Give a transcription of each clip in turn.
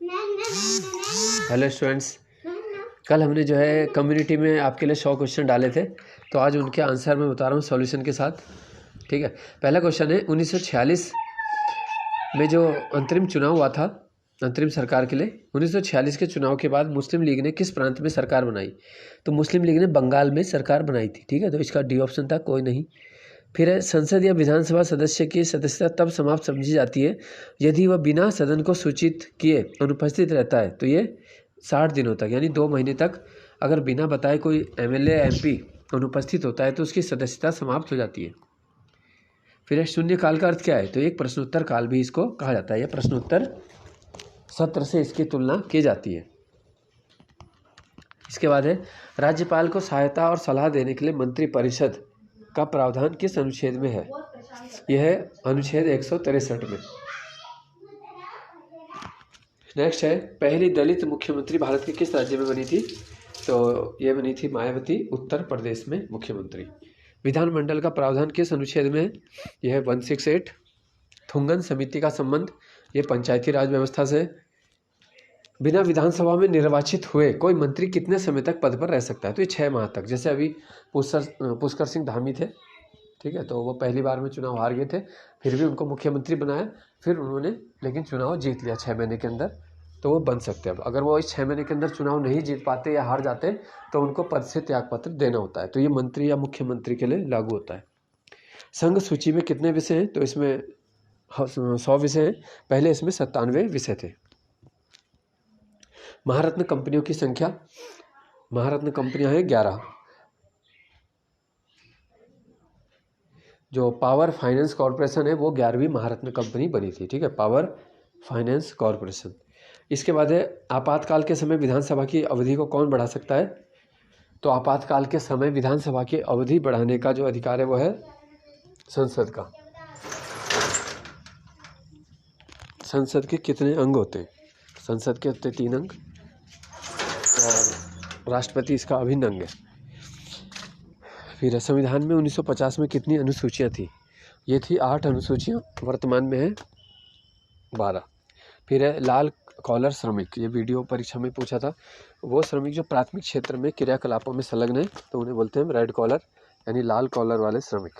Hello students, कल हमने जो है कम्युनिटी में आपके लिए 100 क्वेश्चन डाले थे, तो आज उनके आंसर मैं बता रहा हूँ सॉल्यूशन के साथ। ठीक है, पहला क्वेश्चन है 1946 में जो अंतरिम चुनाव हुआ था अंतरिम सरकार के लिए, 1946 के चुनाव के बाद मुस्लिम लीग ने किस प्रांत में सरकार बनाई? तो मुस्लिम लीग ने बंगाल में सरकार बनाई थी। ठीक है, तो इसका डी ऑप्शन था, कोई नहीं। फिर है, संसद या विधानसभा सदस्य की सदस्यता तब समाप्त समझी जाती है यदि वह बिना सदन को सूचित किए अनुपस्थित रहता है। तो ये 60 दिनों तक, यानी 2 महीने तक अगर बिना बताए कोई एमएलए एमपी अनुपस्थित होता है तो उसकी सदस्यता समाप्त हो जाती है। फिर है, शून्यकाल का अर्थ क्या है? तो एक प्रश्नोत्तर काल भी इसको कहा जाता है। यह प्रश्नोत्तर सत्र से इसकी तुलना की जाती है। इसके बाद है, राज्यपाल को सहायता और सलाह देने के लिए मंत्रिपरिषद का प्रावधान किस अनुच्छेद में है? यह है अनुच्छेद 163 में। नेक्स्ट है, पहली दलित मुख्यमंत्री भारत के किस राज्य में बनी थी? तो यह बनी थी मायावती, उत्तर प्रदेश में मुख्यमंत्री। विधानमंडल का प्रावधान किस अनुच्छेद में है? यह है 168। थुंगन समिति का संबंध ये पंचायती राज व्यवस्था से। बिना विधानसभा में निर्वाचित हुए कोई मंत्री कितने समय तक पद पर रह सकता है? तो ये 6 माह तक। जैसे अभी पुष्कर सिंह धामी थे, ठीक है, तो वो पहली बार में चुनाव हार गए थे, फिर भी उनको मुख्यमंत्री बनाया, फिर उन्होंने लेकिन चुनाव जीत लिया 6 महीने के अंदर, तो वो बन सकते हैं। अब अगर वो इस 6 महीने के अंदर चुनाव नहीं जीत पाते या हार जाते तो उनको पद से त्यागपत्र देना होता है। तो ये मंत्री या मुख्यमंत्री के लिए लागू होता है। संघ सूची में कितने विषय हैं? तो इसमें 100 विषय हैं। पहले इसमें 97 विषय थे। महारत्न कंपनियों की संख्या, महारत्न कंपनियां हैं 11। जो पावर फाइनेंस कॉरपोरेशन है वो 11वीं महारत्न कंपनी बनी थी। ठीक है, पावर फाइनेंस कॉरपोरेशन। इसके बाद है, आपातकाल के समय विधानसभा की अवधि को कौन बढ़ा सकता है? तो आपातकाल के समय विधानसभा की अवधि बढ़ाने का जो अधिकार है वो है संसद का। संसद के कितने अंग होते हैं? संसद के होते 3 अंग और राष्ट्रपति इसका अभिन्न अंग है। फिर संविधान में 1950 में कितनी अनुसूचियाँ थी? ये थी 8 अनुसूचियाँ, वर्तमान में है 12। फिर है, लाल कॉलर श्रमिक, ये वीडियो परीक्षा में पूछा था। वो श्रमिक जो प्राथमिक क्षेत्र में क्रियाकलापों में संलग्न है तो उन्हें बोलते हैं रेड कॉलर, यानी लाल कॉलर वाले श्रमिक।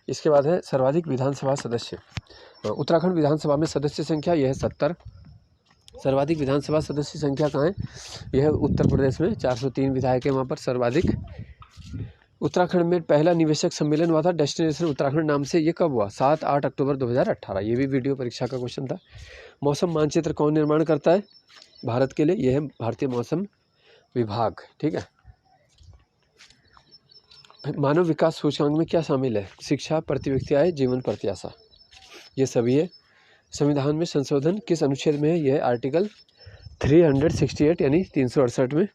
इसके बाद है, सर्वाधिक विधानसभा सदस्य। उत्तराखंड विधानसभा में सदस्य संख्या यह है 70। सर्वाधिक विधानसभा सदस्य संख्या कहाँ है? यह है उत्तर प्रदेश में, 403 विधायक है वहाँ पर सर्वाधिक। उत्तराखंड में पहला निवेशक सम्मेलन हुआ था डेस्टिनेशन उत्तराखंड नाम से। ये कब हुआ? 7-8 अक्टूबर 2018। ये भी वीडियो परीक्षा का क्वेश्चन था। मौसम मानचित्र कौन निर्माण करता है भारत के लिए? यह है भारतीय मौसम विभाग। ठीक है, मानव विकास सूचकांक में क्या शामिल है? शिक्षा, प्रति व्यक्ति आय, जीवन प्रत्याशा, ये सभी है। संविधान में संशोधन किस अनुच्छेद में है? यह आर्टिकल 368 यानी 368 में।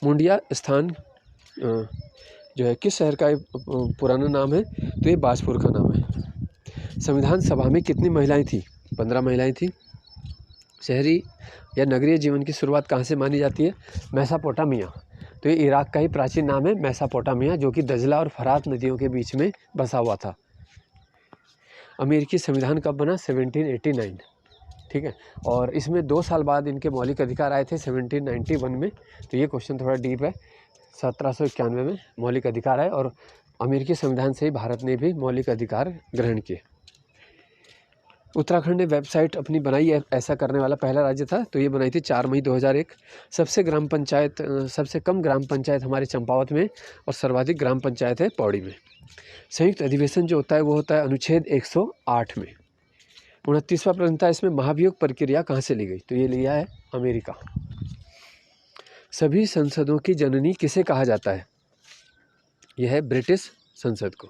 मुंडिया स्थान जो है किस शहर का पुराना नाम है? तो ये बाजपुर का नाम है। संविधान सभा में कितनी महिलाएं थी? 15 महिलाएं थी। शहरी या नगरीय जीवन की शुरुआत कहाँ से मानी जाती है? मेसोपोटामिया। तो ये इराक का ही प्राचीन नाम है मेसोपोटामिया, जो कि दजला और फरात नदियों के बीच में बसा हुआ था। अमेरिकी संविधान कब बना? 1789। ठीक है, और इसमें 2 साल बाद इनके मौलिक अधिकार आए थे 1791 में। तो ये क्वेश्चन थोड़ा डीप है। 1791 में मौलिक अधिकार आए और अमेरिकी संविधान से ही भारत ने भी मौलिक अधिकार ग्रहण किए। उत्तराखंड ने वेबसाइट अपनी बनाई है, ऐसा करने वाला पहला राज्य था। तो ये बनाई थी 4 मई 2001। सबसे कम ग्राम पंचायत हमारे चंपावत में और सर्वाधिक ग्राम पंचायत है पौड़ी में। संयुक्त अधिवेशन जो होता है वो होता है अनुच्छेद 108 में। 29वां प्रश्न था इसमें, महाभियोग प्रक्रिया कहाँ से ली गई? तो ये लिया है अमेरिका। सभी संसदों की जननी किसे कहा जाता है? यह है ब्रिटिश संसद को।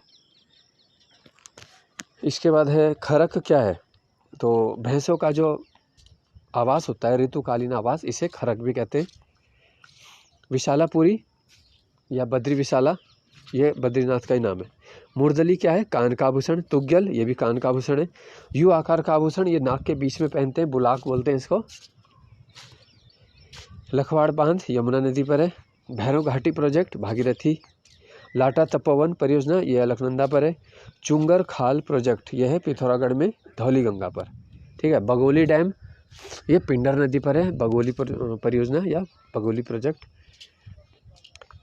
इसके बाद है, खरक क्या है? तो भैंसों का जो आवास होता है, ऋतुकालीन आवास, इसे खरक भी कहते हैं। विशालापुरी या बद्री विशाला, ये बद्रीनाथ का ही नाम है। मुर्दली क्या है? कान का आभूषण। तुग्गल, ये भी कान का आभूषण है। यू आकार का आभूषण, ये नाक के बीच में पहनते हैं, बुलाक बोलते हैं इसको। लखवाड़ बांध यमुना नदी पर है। भैरव घाटी प्रोजेक्ट भागीरथी। लाटा तपोवन परियोजना ये अलकनंदा पर है। चुंगर खाल प्रोजेक्ट यह है पिथौरागढ़ में धौली गंगा पर। ठीक है, बगोली डैम ये पिंडर नदी पर है, बगोली परियोजना या बगोली प्रोजेक्ट।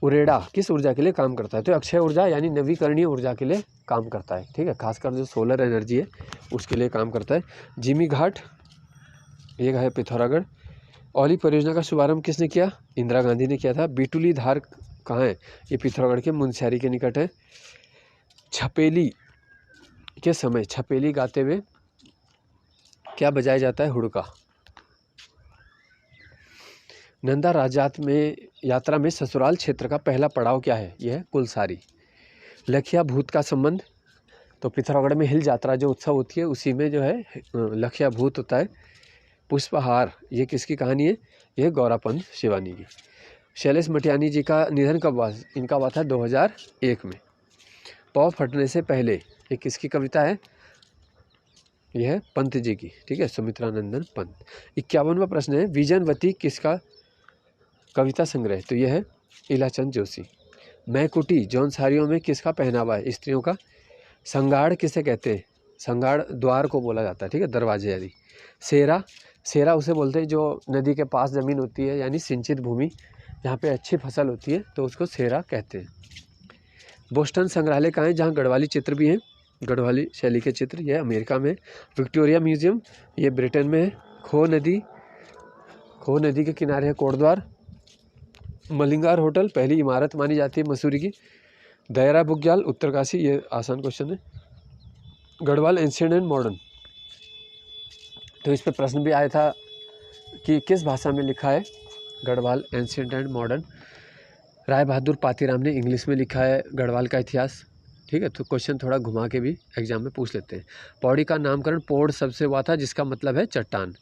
उरेडा किस ऊर्जा के लिए काम करता है? तो अक्षय ऊर्जा यानी नवीकरणीय ऊर्जा के लिए काम करता है, ठीक है, खासकर जो सोलर एनर्जी है उसके लिए काम करता है। जिमी घाट ये है पिथौरागढ़। औली परियोजना का शुभारंभ किसने किया? इंदिरा गांधी ने किया था। बिटुली धार कहाँ है? ये पिथौरागढ़ के मुनस्यारी के निकट है। छपेली के समय छपेली गाते हुए क्या बजाया जाता है? हुड़का। नंदा राजात में यात्रा में ससुराल क्षेत्र का पहला पड़ाव क्या है? यह है कुलसारी। लखिया भूत का संबंध, तो पिथौरागढ़ में हिल यात्रा जो उत्सव होती है उसी में जो है लखिया भूत होता है। पुष्पहार ये किसकी कहानी है? यह गौरापंत शिवानी की। शैलेश मटियानी जी का निधन कब हुआ? इनका हुआ था 2001 में। पौ फटने से पहले ये किसकी कविता है? यह है पंत जी की, ठीक है, सुमित्रानंदन पंत। 51वां प्रश्न है, विजनवती किसका कविता संग्रह? तो यह है इलाचंद जोशी। मैकुटी जौनसारियों में किसका पहनावा है? स्त्रियों का। संगाड़ किसे कहते हैं? संगाड़ द्वार को बोला जाता है, ठीक है, दरवाजे आदि। सेरा, सेरा उसे बोलते हैं जो नदी के पास ज़मीन होती है यानी सिंचित भूमि, जहाँ पे अच्छी फसल होती है तो उसको सेरा कहते हैं। बोस्टन संग्रहालय कहाँ है? जहाँ गढ़वाली चित्र भी हैं, गढ़वाली शैली के चित्र, यह अमेरिका में। विक्टोरिया म्यूजियम ये ब्रिटेन में है। खो नदी के किनारे है कोटद्वार। मलिंगार होटल पहली इमारत मानी जाती है मसूरी की। दायरा बुग्याल उत्तरकाशी, ये आसान क्वेश्चन है। गढ़वाल एंशिएंट एंड मॉडर्न, तो इस पर प्रश्न भी आया था कि किस भाषा में लिखा है Garhwal ancient and modern? Rai Bahadur Patiram ने इंग्लिश में लिखा है गढ़वाल का इतिहास, ठीक है। तो क्वेश्चन थोड़ा घुमा के भी एग्जाम में पूछ लेते हैं। पौड़ी का नामकरण पौड़ शब्द से हुआ था जिसका मतलब है चट्टान।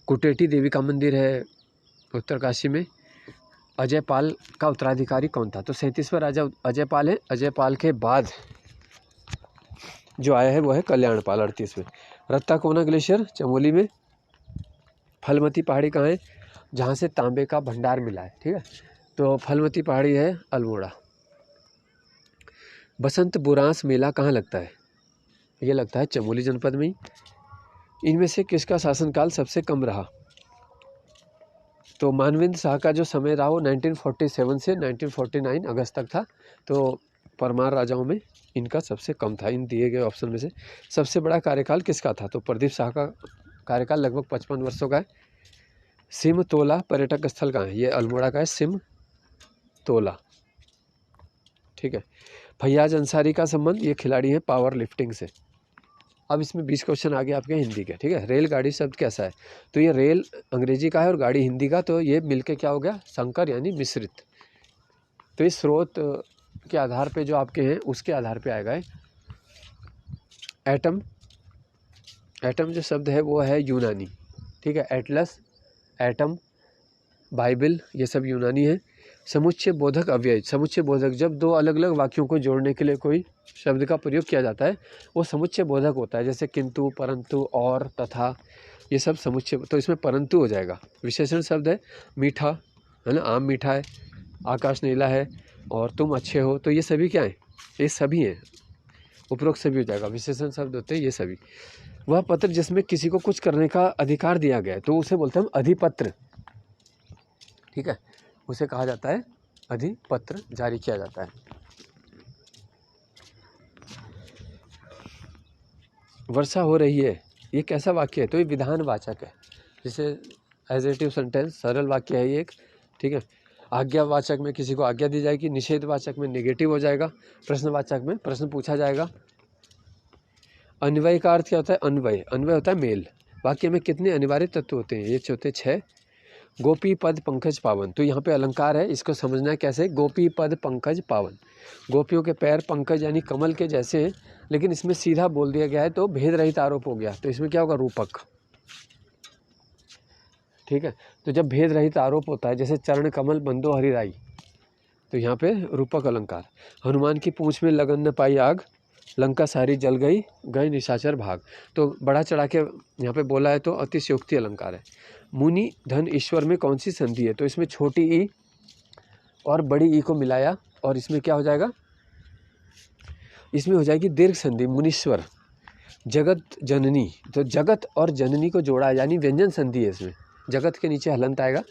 कुटेटी देवी का मंदिर है उत्तरकाशी में। अजयपाल का उत्तराधिकारी कौन था? तो 37वां राजा अजयपाल है। अजयपाल के बाद जो आया है वो है कल्याणपाल 38वें। रत्ताकोना ग्लेशियर चमोली में। फलमती पहाड़ी कहाँ है? जहाँ से तांबे का भंडार मिला है, ठीक है, तो फलमती पहाड़ी है अल्मोड़ा। बसंत बुरांस मेला कहाँ लगता है? ये लगता है चमोली जनपद में ही। इनमें से किसका शासनकाल सबसे कम रहा? तो मानवेंद्र शाह का जो समय रहा वो 1947 से 1949 अगस्त तक था। तो परमार राजाओं में इनका सबसे कम था इन दिए गए ऑप्शन में से। सबसे बड़ा कार्यकाल किसका था? तो प्रदीप शाह का कार्यकाल लगभग 55 वर्षों का है। सिमतोला पर्यटक स्थल कहाँ है? ये अल्मोड़ा का है सिमतोला, ठीक है। फैयाज अंसारी का संबंध, ये खिलाड़ी है पावर लिफ्टिंग से। अब इसमें 20 क्वेश्चन आ गए आपके हिंदी के, ठीक है। रेलगाड़ी शब्द कैसा है? तो ये रेल अंग्रेजी का है और गाड़ी हिंदी का, तो ये मिलके क्या हो गया? संकर यानी मिश्रित। तो इस स्रोत के आधार पे जो आपके हैं उसके आधार पे आएगा। एटम, एटम जो शब्द है वो है यूनानी, ठीक है। एटलस, एटम, बाइबल ये सब यूनानी है। समुच्चय बोधक अव्यय, समुच्चय बोधक जब दो अलग अलग वाक्यों को जोड़ने के लिए कोई शब्द का प्रयोग किया जाता है वो समुच्चय बोधक होता है। जैसे किंतु, परंतु, और, तथा, ये सब समुच्चय, तो इसमें परंतु हो जाएगा। विशेषण शब्द है मीठा, है ना, आम मीठा है, आकाश नीला है, और तुम अच्छे हो, तो ये सभी क्या है? ये सभी हैं, उपरोक्त सभी हो जाएगा। विशेषण शब्द होते हैं ये सभी। वह पत्र जिसमें किसी को कुछ करने का अधिकार दिया गया है तो उसे बोलते हैं हम अधिपत्र, ठीक है, उसे कहा जाता है अधिपत्र, जारी किया जाता है। वर्षा हो रही है, ये कैसा वाक्य है? तो ये विधानवाचक है, जैसे एडजेक्टिव सेंटेंस, सरल वाक्य है ये एक, ठीक है। आज्ञावाचक में किसी को आज्ञा दी जाएगी, निषेधवाचक में नेगेटिव हो जाएगा, प्रश्नवाचक में प्रश्न पूछा जाएगा। अन्वय का अर्थ क्या होता है? अन्वय, अन्वय होता है मेल। वाक्य में कितने अनिवार्य तत्व होते हैं? ये होते 6। गोपी पद पंकज पावन, तो यहाँ पे अलंकार है, इसको समझना है कैसे? गोपी पद पंकज पावन, गोपियों के पैर पंकज यानी कमल के जैसे हैं, लेकिन इसमें सीधा बोल दिया गया है तो भेद रहित आरोप हो गया, तो इसमें क्या होगा? रूपक, ठीक है। तो जब भेद रहित आरोप होता है जैसे चरण कमल बंदो हरिराई, तो यहाँ पे रूपक अलंकार। हनुमान की पूंछ में लगन न पाई आग, लंका सारी जल गई, गए निशाचर भाग, तो बड़ा चढ़ा के यहाँ पे बोला है तो अतिशयोक्ति अलंकार है। मुनि धन ईश्वर में कौन सी संधि है? तो इसमें छोटी ई और बड़ी ई को मिलाया और इसमें क्या हो जाएगा? इसमें हो जाएगी दीर्घ संधि, मुनीश्वर। जगत जननी, तो जगत और जननी को जोड़ा है, यानी व्यंजन संधि है इसमें। जगत के नीचे हलंत आएगा,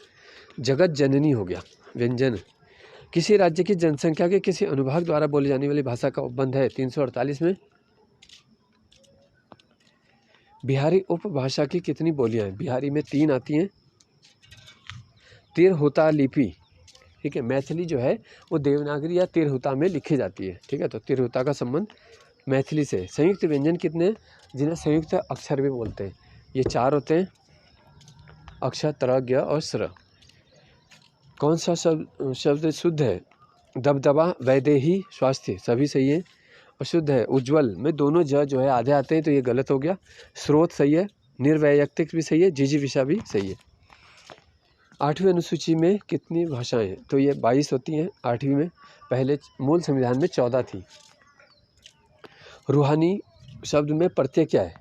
जगत जननी हो गया व्यंजन। किसी राज्य की जनसंख्या के किसी अनुभाग द्वारा बोली जाने वाली भाषा का उपबंध है 348 में। बिहारी उपभाषा की कितनी बोलियां हैं? बिहारी में 3 आती हैं। तिरहुता लिपि, ठीक है, मैथिली जो है वो देवनागरी या तिरहुता में लिखी जाती है, ठीक है। तो तिरहुता का संबंध मैथिली से। संयुक्त व्यंजन कितने हैं जिन्हें संयुक्त अक्षर भी बोलते हैं? ये 4 होते हैं, अक्षर, त्र, ज्ञ और स्र। कौन सा शब्द शुद्ध है? दबदबा, वैदेही, स्वास्थ्य, सभी सही है। अशुद्ध है उज्ज्वल में दोनों ज जो है आधे आते हैं, तो ये गलत हो गया। स्रोत सही है, निर्वैयक्तिक भी सही है, जिजीविषा भी सही है। 8वीं अनुसूची में कितनी भाषाएं हैं? तो ये 22 होती हैं 8वीं में, पहले मूल संविधान में 14 थी। रूहानी शब्द में प्रत्यय क्या है?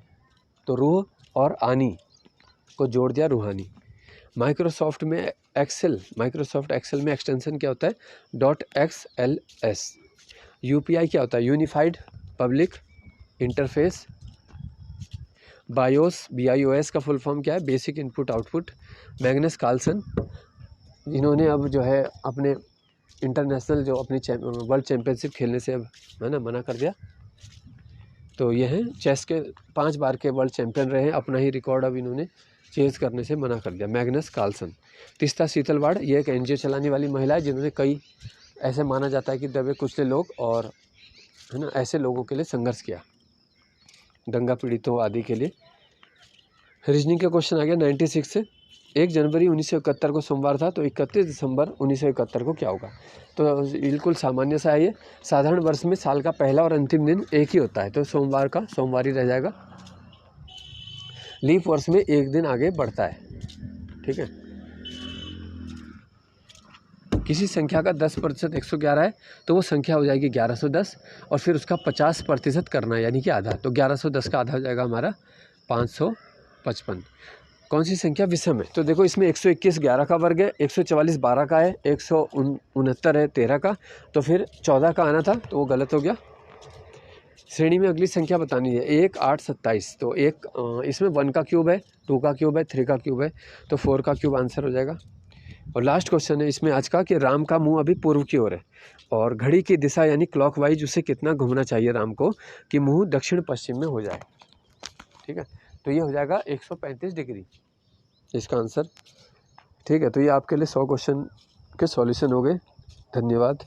तो रूह और आनी को जोड़ दिया, रूहानी। माइक्रोसॉफ्ट में माइक्रोसॉफ्ट एक्सेल में एक्सटेंशन क्या होता है? .xls। यूपीआई क्या होता है? Unified public interface. BIOS, BIOS का फुल फॉर्म क्या है? Basic input output. Magnus Carlsen, इन्होंने अब जो है अपने इंटरनेशनल जो अपनी वर्ल्ड चैम्पियनशिप खेलने से अब है ना मना कर दिया। तो ये हैं चेस के 5 बार के वर्ल्ड चैम्पियन रहे हैं, अपना ही रिकॉर्ड अब इन्होंने चेंज करने से मना कर दिया। Magnus Carlsen. तीस्ता सीतलवाड़, ये एक NGO चलाने वाली महिला है जिन्होंने कई, ऐसे माना जाता है कि दबे कुचले लोग और है ना ऐसे लोगों के लिए संघर्ष किया, दंगा पीड़ितों आदि के लिए। रीजनिंग का क्वेश्चन आ गया 96 से। 1 जनवरी 1971 को सोमवार था, तो 31 दिसंबर 1971 को क्या होगा? तो बिल्कुल सामान्य सा है ये। साधारण वर्ष में साल का पहला और अंतिम दिन एक ही होता है, तो सोमवार का सोमवार ही रह जाएगा। लीप वर्ष में एक दिन आगे बढ़ता है, ठीक है। किसी संख्या का 10% 111 है, तो वो संख्या हो जाएगी 1110, और फिर उसका 50% करना है, यानी कि आधा। तो 1110 का आधा हो जाएगा हमारा 555। कौन सी संख्या विषम है? तो देखो इसमें 121 11 का वर्ग है, 144 12 का है, 169 है 13 का, तो फिर 14 का आना था, तो वो गलत हो गया। श्रेणी में अगली संख्या बतानी है। 1 8 27, तो एक इसमें 1 का क्यूब है, 2 का क्यूब है, 3 का क्यूब है, तो 4 का क्यूब आंसर हो जाएगा। और लास्ट क्वेश्चन है इसमें आज का कि राम का मुंह अभी पूर्व की ओर है, और घड़ी की दिशा यानी क्लॉकवाइज उसे कितना घूमना चाहिए राम को कि मुंह दक्षिण पश्चिम में हो जाए, ठीक है। तो ये हो जाएगा 135 डिग्री इसका आंसर, ठीक है। तो ये आपके लिए 100 क्वेश्चन के सॉल्यूशन हो गए। धन्यवाद।